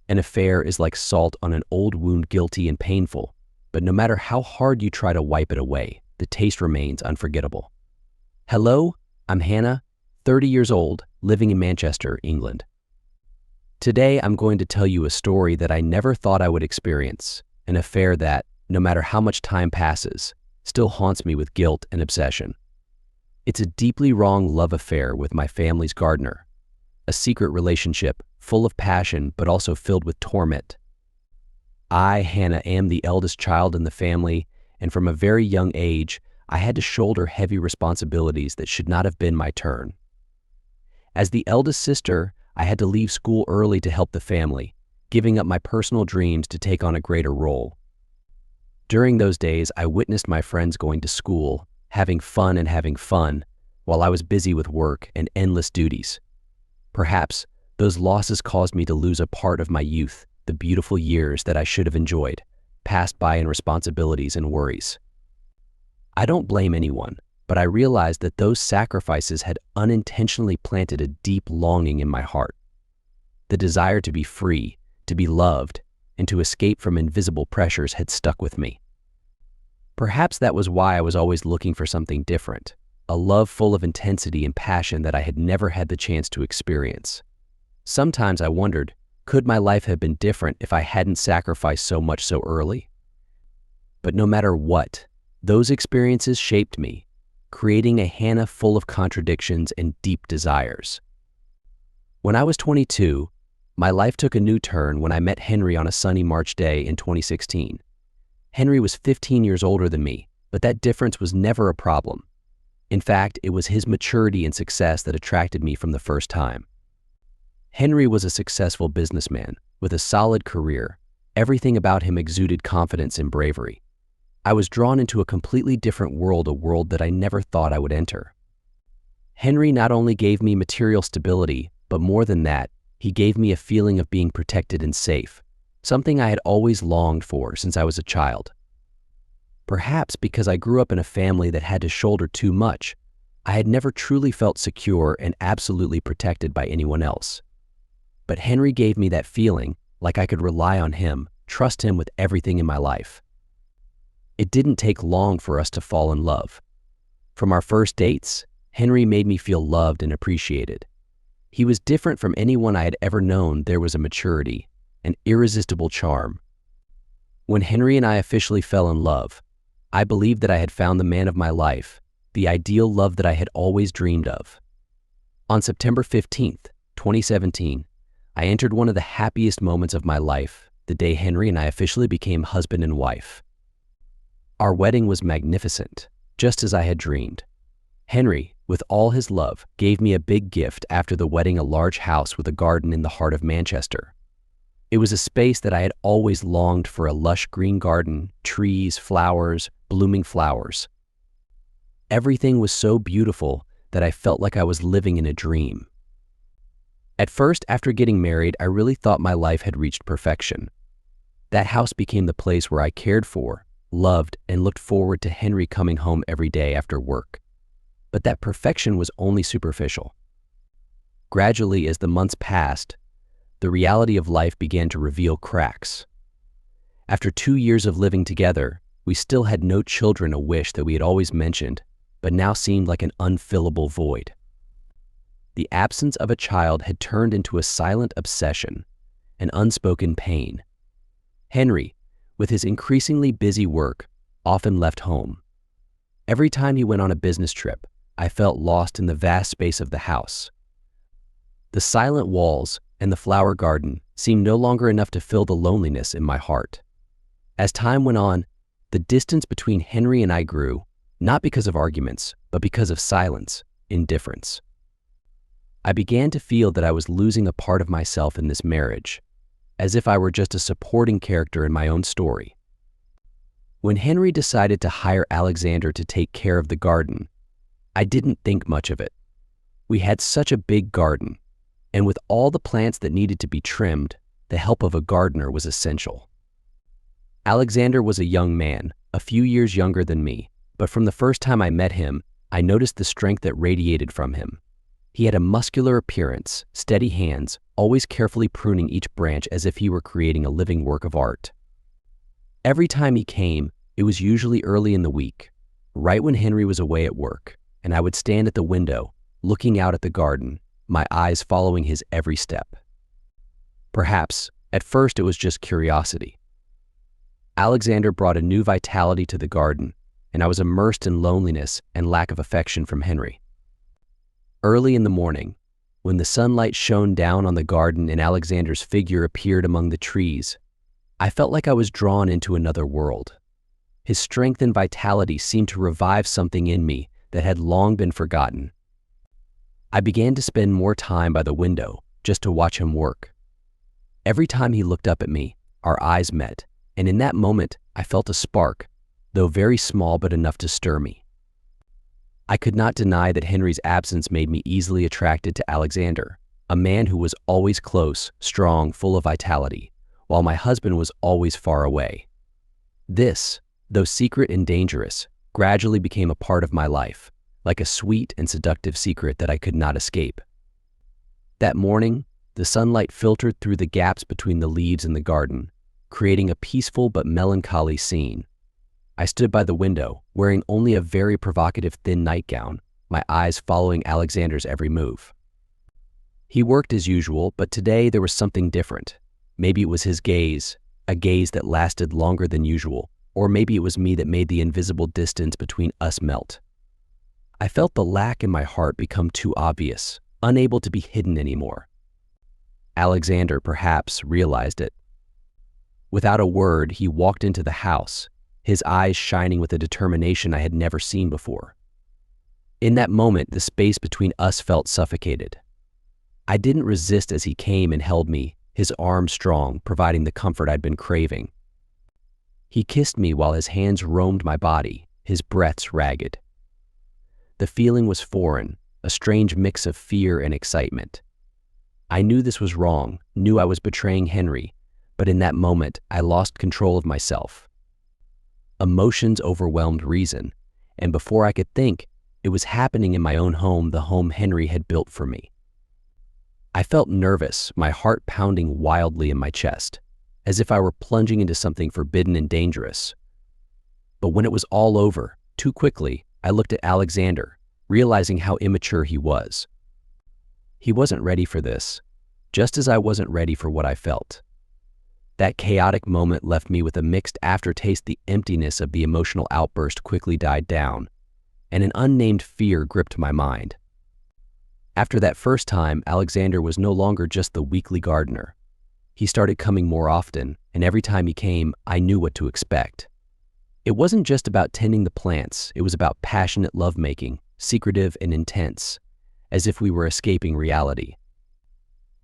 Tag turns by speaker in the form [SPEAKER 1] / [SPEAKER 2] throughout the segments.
[SPEAKER 1] An affair is like salt on an old wound, guilty and painful, but no matter how hard you try to wipe it away, the taste remains unforgettable. Hello, I'm Hannah, 30 years old, living in Manchester, England. Today, I'm going to tell you a story that I never thought I would experience, an affair that, no matter how much time passes, still haunts me with guilt and obsession. It's a deeply wrong love affair with my family's gardener, a secret relationship full of passion but also filled with torment. I, Hannah, am the eldest child in the family, and from a very young age, I had to shoulder heavy responsibilities that should not have been my turn. As the eldest sister, I had to leave school early to help the family, giving up my personal dreams to take on a greater role. During those days, I witnessed my friends going to school, having fun, while I was busy with work and endless duties. Perhaps those losses caused me to lose a part of my youth, the beautiful years that I should have enjoyed, passed by in responsibilities and worries. I don't blame anyone, but I realized that those sacrifices had unintentionally planted a deep longing in my heart. The desire to be free, to be loved, and to escape from invisible pressures had stuck with me. Perhaps that was why I was always looking for something different, a love full of intensity and passion that I had never had the chance to experience. Sometimes I wondered, could my life have been different if I hadn't sacrificed so much so early? But no matter what, those experiences shaped me, creating a Hannah full of contradictions and deep desires. When I was 22, my life took a new turn when I met Henry on a sunny March day in 2016. Henry was 15 years older than me, but that difference was never a problem. In fact, it was his maturity and success that attracted me from the first time. Henry was a successful businessman with a solid career. Everything about him exuded confidence and bravery. I was drawn into a completely different world, a world that I never thought I would enter. Henry not only gave me material stability, but more than that, he gave me a feeling of being protected and safe, something I had always longed for since I was a child. Perhaps because I grew up in a family that had to shoulder too much, I had never truly felt secure and absolutely protected by anyone else. But Henry gave me that feeling, like I could rely on him, trust him with everything in my life. It didn't take long for us to fall in love. From our first dates, Henry made me feel loved and appreciated. He was different from anyone I had ever known. There was a maturity, an irresistible charm. When Henry and I officially fell in love, I believed that I had found the man of my life, the ideal love that I had always dreamed of. On September 15th, 2017, I entered one of the happiest moments of my life, the day Henry and I officially became husband and wife. Our wedding was magnificent, just as I had dreamed. Henry, with all his love, gave me a big gift after the wedding, a large house with a garden in the heart of Manchester. It was a space that I had always longed for, a lush green garden, trees, flowers, blooming flowers. Everything was so beautiful that I felt like I was living in a dream. At first, after getting married, I really thought my life had reached perfection. That house became the place where I cared for, loved, and looked forward to Henry coming home every day after work. But that perfection was only superficial. Gradually, as the months passed, the reality of life began to reveal cracks. After 2 years of living together, we still had no children, a wish that we had always mentioned, but now seemed like an unfillable void. The absence of a child had turned into a silent obsession, an unspoken pain. Henry, with his increasingly busy work, often left home. Every time he went on a business trip, I felt lost in the vast space of the house. The silent walls and the flower garden seemed no longer enough to fill the loneliness in my heart. As time went on, the distance between Henry and I grew, not because of arguments, but because of silence, indifference. I began to feel that I was losing a part of myself in this marriage, as if I were just a supporting character in my own story. When Henry decided to hire Alexander to take care of the garden, I didn't think much of it. We had such a big garden, and with all the plants that needed to be trimmed, the help of a gardener was essential. Alexander was a young man, a few years younger than me, but from the first time I met him, I noticed the strength that radiated from him. He had a muscular appearance, steady hands, always carefully pruning each branch as if he were creating a living work of art. Every time he came, it was usually early in the week, right when Henry was away at work, and I would stand at the window, looking out at the garden, my eyes following his every step. Perhaps, at first it was just curiosity. Alexander brought a new vitality to the garden, and I was immersed in loneliness and lack of affection from Henry. Early in the morning, when the sunlight shone down on the garden and Alexander's figure appeared among the trees, I felt like I was drawn into another world. His strength and vitality seemed to revive something in me that had long been forgotten. I began to spend more time by the window just to watch him work. Every time he looked up at me, our eyes met, and in that moment I felt a spark, though very small but enough to stir me. I could not deny that Henry's absence made me easily attracted to Alexander, a man who was always close, strong, full of vitality, while my husband was always far away. This, though secret and dangerous, gradually became a part of my life, like a sweet and seductive secret that I could not escape. That morning, the sunlight filtered through the gaps between the leaves in the garden, creating a peaceful but melancholy scene. I stood by the window, wearing only a very provocative thin nightgown, my eyes following Alexander's every move. He worked as usual, but today there was something different. Maybe it was his gaze, a gaze that lasted longer than usual, or maybe it was me that made the invisible distance between us melt. I felt the lack in my heart become too obvious, unable to be hidden anymore. Alexander perhaps realized it. Without a word, he walked into the house, his eyes shining with a determination I had never seen before. In that moment, the space between us felt suffocated. I didn't resist as he came and held me, his arms strong, providing the comfort I'd been craving. He kissed me while his hands roamed my body, his breaths ragged. The feeling was foreign, a strange mix of fear and excitement. I knew this was wrong, knew I was betraying Henry, but in that moment, I lost control of myself. Emotions overwhelmed reason, and before I could think, it was happening in my own home, the home Henry had built for me. I felt nervous, my heart pounding wildly in my chest, as if I were plunging into something forbidden and dangerous. But when it was all over, too quickly, I looked at Alexander, realizing how immature he was. He wasn't ready for this, just as I wasn't ready for what I felt. That chaotic moment left me with a mixed aftertaste. The emptiness of the emotional outburst quickly died down, and an unnamed fear gripped my mind. After that first time, Alexander was no longer just the weekly gardener. He started coming more often, and every time he came, I knew what to expect. It wasn't just about tending the plants, it was about passionate lovemaking, secretive and intense, as if we were escaping reality.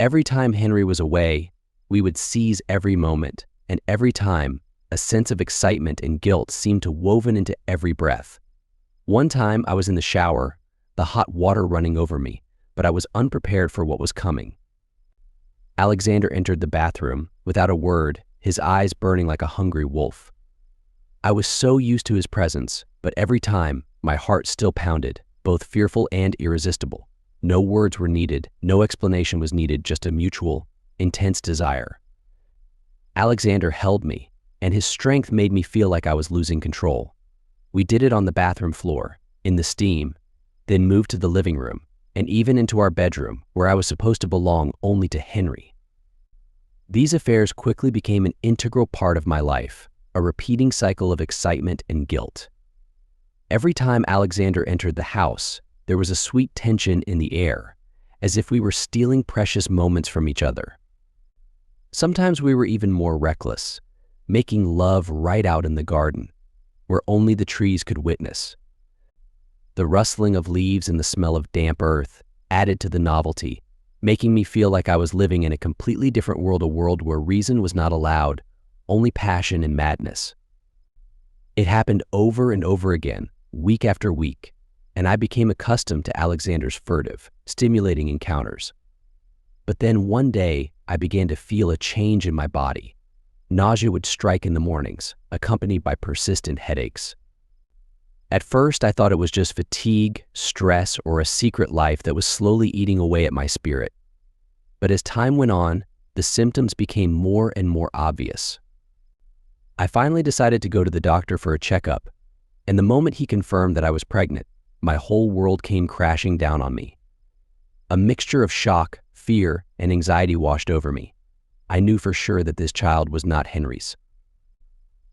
[SPEAKER 1] Every time Henry was away, we would seize every moment, and every time, a sense of excitement and guilt seemed to woven into every breath. One time I was in the shower, the hot water running over me, but I was unprepared for what was coming. Alexander entered the bathroom, without a word, his eyes burning like a hungry wolf. I was so used to his presence, but every time, my heart still pounded, both fearful and irresistible. No words were needed, no explanation was needed, just a mutual, intense desire. Alexander held me, and his strength made me feel like I was losing control. We did it on the bathroom floor, in the steam, then moved to the living room, and even into our bedroom, where I was supposed to belong only to Henry. These affairs quickly became an integral part of my life, a repeating cycle of excitement and guilt. Every time Alexander entered the house, there was a sweet tension in the air, as if we were stealing precious moments from each other. Sometimes we were even more reckless, making love right out in the garden, where only the trees could witness. The rustling of leaves and the smell of damp earth added to the novelty, making me feel like I was living in a completely different world, a world where reason was not allowed, only passion and madness. It happened over and over again, week after week, and I became accustomed to Alexander's furtive, stimulating encounters. But then one day, I began to feel a change in my body. Nausea would strike in the mornings, accompanied by persistent headaches. At first, I thought it was just fatigue, stress, or a secret life that was slowly eating away at my spirit. But as time went on, the symptoms became more and more obvious. I finally decided to go to the doctor for a checkup, and the moment he confirmed that I was pregnant, my whole world came crashing down on me. A mixture of shock, fear, and anxiety washed over me. I knew for sure that this child was not Henry's.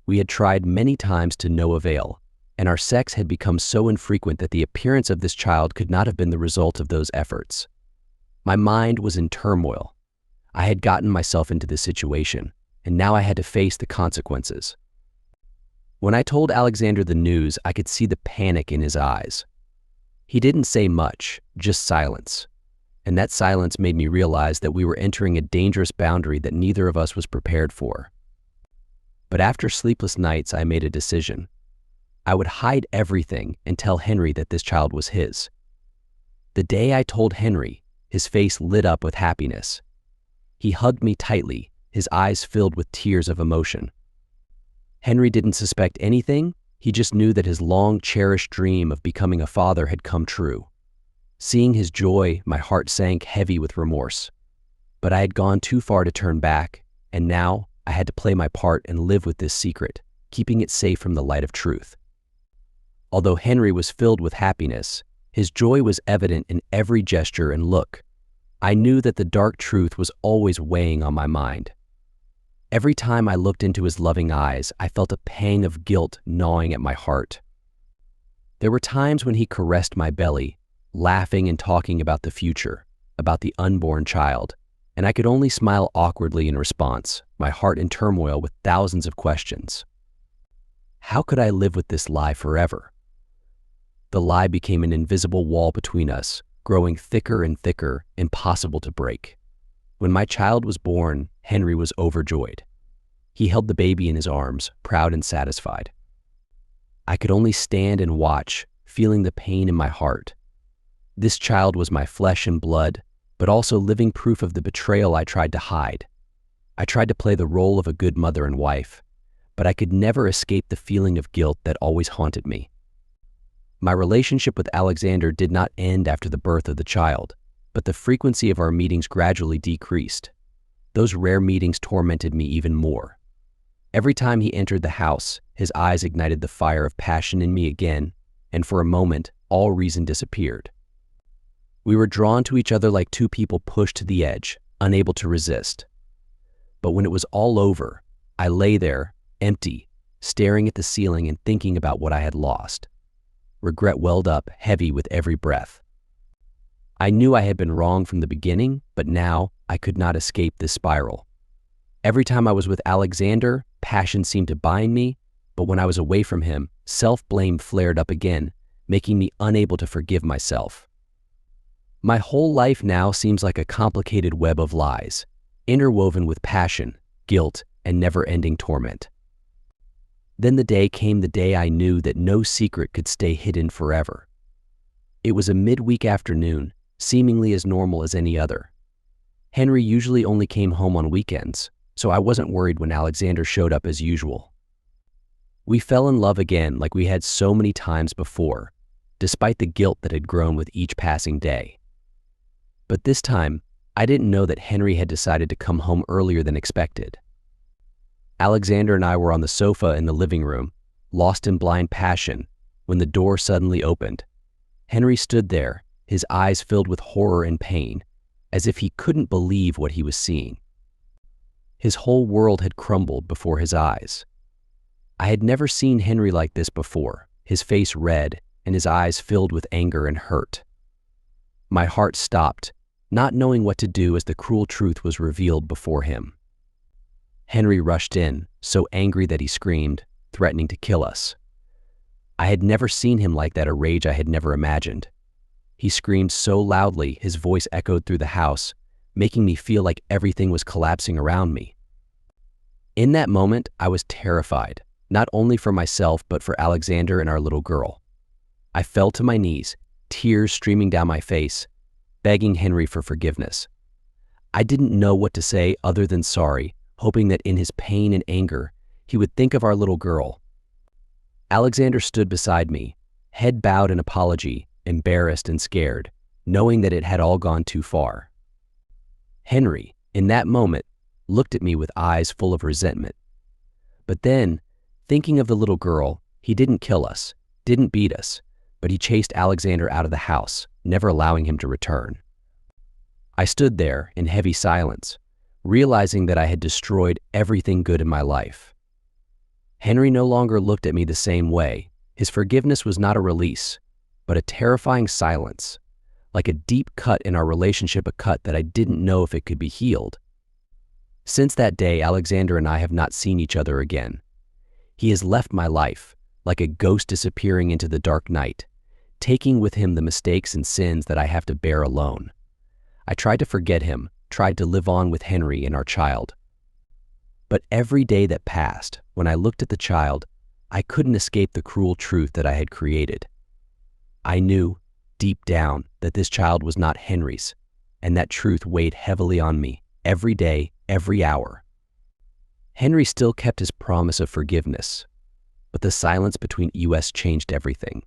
[SPEAKER 1] We had tried many times to no avail, and our sex had become so infrequent that the appearance of this child could not have been the result of those efforts. My mind was in turmoil. I had gotten myself into this situation, and now I had to face the consequences. When I told Alexander the news, I could see the panic in his eyes. He didn't say much, just silence. And that silence made me realize that we were entering a dangerous boundary that neither of us was prepared for. But after sleepless nights, I made a decision. I would hide everything and tell Henry that this child was his. The day I told Henry, his face lit up with happiness. He hugged me tightly, his eyes filled with tears of emotion. Henry didn't suspect anything, he just knew that his long-cherished dream of becoming a father had come true. Seeing his joy, my heart sank heavy with remorse. But I had gone too far to turn back, and now I had to play my part and live with this secret, keeping it safe from the light of truth. Although Henry was filled with happiness, his joy was evident in every gesture and look. I knew that the dark truth was always weighing on my mind. Every time I looked into his loving eyes, I felt a pang of guilt gnawing at my heart. There were times when he caressed my belly, laughing and talking about the future, about the unborn child, and I could only smile awkwardly in response, my heart in turmoil with thousands of questions. How could I live with this lie forever? The lie became an invisible wall between us, growing thicker and thicker, impossible to break. When my child was born, Henry was overjoyed. He held the baby in his arms, proud and satisfied. I could only stand and watch, feeling the pain in my heart. This child was my flesh and blood, but also living proof of the betrayal I tried to hide. I tried to play the role of a good mother and wife, but I could never escape the feeling of guilt that always haunted me. My relationship with Alexander did not end after the birth of the child, but the frequency of our meetings gradually decreased. Those rare meetings tormented me even more. Every time he entered the house, his eyes ignited the fire of passion in me again, and for a moment, all reason disappeared. We were drawn to each other like two people pushed to the edge, unable to resist. But when it was all over, I lay there, empty, staring at the ceiling and thinking about what I had lost. Regret welled up, heavy with every breath. I knew I had been wrong from the beginning, but now I could not escape this spiral. Every time I was with Alexander, passion seemed to bind me, but when I was away from him, self-blame flared up again, making me unable to forgive myself. My whole life now seems like a complicated web of lies, interwoven with passion, guilt, and never-ending torment. Then the day came, the day I knew that no secret could stay hidden forever. It was a midweek afternoon, seemingly as normal as any other. Henry usually only came home on weekends, so I wasn't worried when Alexander showed up as usual. We fell in love again like we had so many times before, despite the guilt that had grown with each passing day. But this time, I didn't know that Henry had decided to come home earlier than expected. Alexander and I were on the sofa in the living room, lost in blind passion, when the door suddenly opened. Henry stood there, his eyes filled with horror and pain, as if he couldn't believe what he was seeing. His whole world had crumbled before his eyes. I had never seen Henry like this before, his face red and his eyes filled with anger and hurt. My heart stopped, not knowing what to do as the cruel truth was revealed before him. Henry rushed in, so angry that he screamed, threatening to kill us. I had never seen him like that, a rage I had never imagined. He screamed so loudly, his voice echoed through the house, making me feel like everything was collapsing around me. In that moment, I was terrified, not only for myself but for Alexander and our little girl. I fell to my knees, tears streaming down my face, begging Henry for forgiveness. I didn't know what to say other than sorry, hoping that in his pain and anger, he would think of our little girl. Alexander stood beside me, head bowed in apology, embarrassed and scared, knowing that it had all gone too far. Henry, in that moment, looked at me with eyes full of resentment. But then, thinking of the little girl, he didn't kill us, didn't beat us, but he chased Alexander out of the house, never allowing him to return. I stood there in heavy silence, realizing that I had destroyed everything good in my life. Henry no longer looked at me the same way. His forgiveness was not a release, but a terrifying silence, like a deep cut in our relationship, a cut that I didn't know if it could be healed. Since that day, Alexander and I have not seen each other again. He has left my life, like a ghost disappearing into the dark night, taking with him the mistakes and sins that I have to bear alone. I tried to forget him, tried to live on with Henry and our child. But every day that passed, when I looked at the child, I couldn't escape the cruel truth that I had created. I knew, deep down, that this child was not Henry's, and that truth weighed heavily on me, every day, every hour. Henry still kept his promise of forgiveness, but the silence between us changed everything.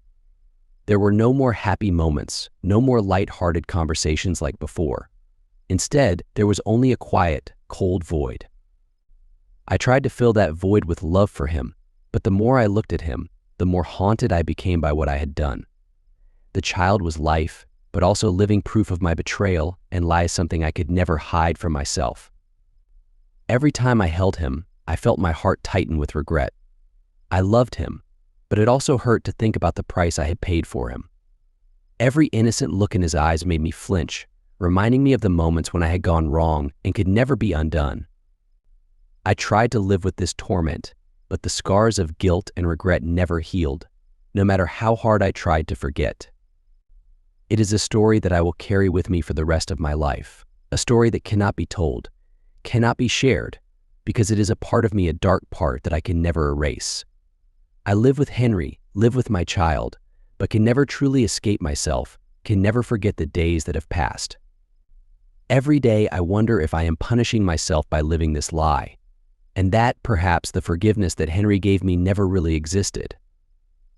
[SPEAKER 1] There were no more happy moments, no more light-hearted conversations like before. Instead, there was only a quiet, cold void. I tried to fill that void with love for him, but the more I looked at him, the more haunted I became by what I had done. The child was life, but also living proof of my betrayal and lies, something I could never hide from myself. Every time I held him, I felt my heart tighten with regret. I loved him, but it also hurt to think about the price I had paid for him. Every innocent look in his eyes made me flinch, reminding me of the moments when I had gone wrong and could never be undone. I tried to live with this torment, but the scars of guilt and regret never healed, no matter how hard I tried to forget. It is a story that I will carry with me for the rest of my life, a story that cannot be told, cannot be shared, because it is a part of me, a dark part that I can never erase. I live with Henry, live with my child, but can never truly escape myself, can never forget the days that have passed. Every day I wonder if I am punishing myself by living this lie, and that perhaps the forgiveness that Henry gave me never really existed.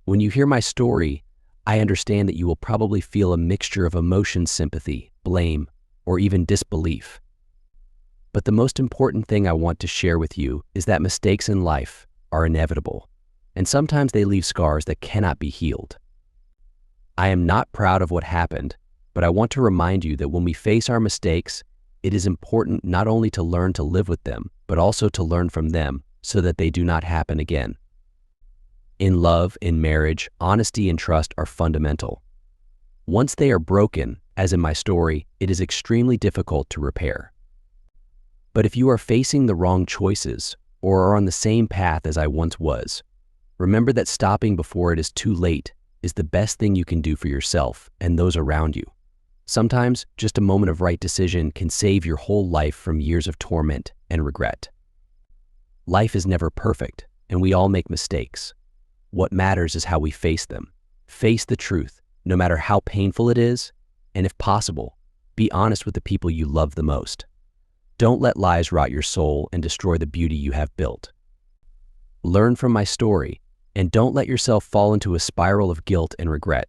[SPEAKER 1] When you hear my story, I understand that you will probably feel a mixture of emotion, sympathy, blame, or even disbelief. But the most important thing I want to share with you is that mistakes in life are inevitable, and sometimes they leave scars that cannot be healed. I am not proud of what happened, but I want to remind you that when we face our mistakes, it is important not only to learn to live with them, but also to learn from them so that they do not happen again. In love, in marriage, honesty and trust are fundamental. Once they are broken, as in my story, it is extremely difficult to repair. But if you are facing the wrong choices or are on the same path as I once was, remember that stopping before it is too late is the best thing you can do for yourself and those around you. Sometimes just a moment of right decision can save your whole life from years of torment and regret. Life is never perfect, and we all make mistakes. What matters is how we face them. Face the truth, no matter how painful it is, and if possible, be honest with the people you love the most. Don't let lies rot your soul and destroy the beauty you have built. Learn from my story, and don't let yourself fall into a spiral of guilt and regret.